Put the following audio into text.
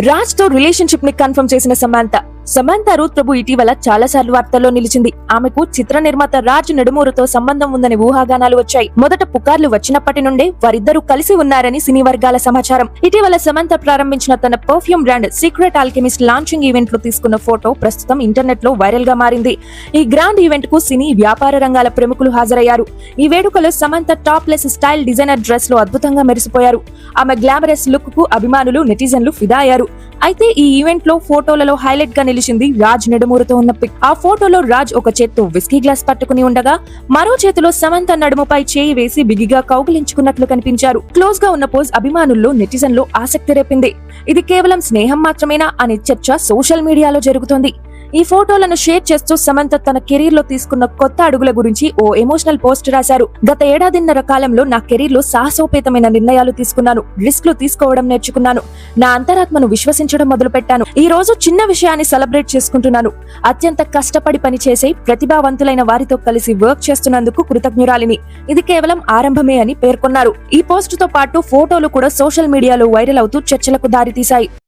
రాజ్ తో రిలేషన్షిప్ ని కన్ఫర్మ్ చేసిన సమంత రూత్ ప్రభు ఇటీవల చాలా సార్లు వార్తల్లో నిలిచింది. ఆమెకు చిత్ర నిర్మాత రాజ్ నెడుమూరుతో సంబంధం ఉందని ఊహాగానాలు వచ్చాయి. మొదట పుకార్లు వచ్చినప్పటి నుండే వారిద్దరూ కలిసి ఉన్నారని సినీ వర్గాల సమాచారం. ఇటీవల సమంత ప్రారంభించిన తన perfume brand secret alchemist launching event లో తీసుకున్న ఫోటో ప్రస్తుతం ఇంటర్నెట్ లో వైరల్ గా మారింది. ఈ గ్రాండ్ ఈవెంట్ కు సినీ వ్యాపార రంగాల ప్రముఖులు హాజరయ్యారు. ఈ వేడుకలో Samantha topless style designer dress లో అద్భుతంగా మెరిసిపోయారు. ఆమె గ్లామరస్ లుక్ కు అభిమానులు నెటిజన్లు ఫిదా అయ్యారు. అయితే ఈ ఈవెంట్ లో ఫోటోలలో హైలైట్ గా నిలిచింది రాజ్ నెడుమూరుతో ఉన్న పిక్. ఆ ఫోటోలో రాజ్ ఒక చేత్తో విస్కీ గ్లాస్ పట్టుకుని ఉండగా మరో చేతిలో సమంత నడుముపై చేయి వేసి బిగిగా కౌగిలించుకున్నట్లు కనిపించారు. క్లోజ్ గా ఉన్న పోజ్ అభిమానుల్లో నెటిజన్లో ఆసక్తి రేపింది. ఇది కేవలం స్నేహం మాత్రమేనా అనే చర్చ సోషల్ మీడియాలో జరుగుతోంది. ఈ ఫోటోలను షేర్ చేస్తూ సమంత తన కెరీర్ లో తీసుకున్న కొత్త అడుగుల గురించి ఓ ఎమోషనల్ పోస్ట్ రాశారు. గత ఏడాదిన్నర కాలంలో నా కెరీర్ లో సాహసోపేతమైన నిర్ణయాలు తీసుకున్నాను. రిస్క్లు తీసుకోవడం నేర్చుకున్నాను. నా అంతరాత్మను విశ్వసించడం మొదలు పెట్టాను. ఈ రోజు చిన్న విషయాన్ని సెలబ్రేట్ చేసుకుంటున్నాను. అత్యంత కష్టపడి పనిచేసే ప్రతిభావంతులైన వారితో కలిసి వర్క్ చేస్తున్నందుకు కృతజ్ఞురాలిని. ఇది కేవలం ఆరంభమే అని పేర్కొన్నారు. ఈ పోస్ట్ తో పాటు ఫోటోలు కూడా సోషల్ మీడియాలో వైరల్ అవుతూ చర్చలకు దారితీశాయి.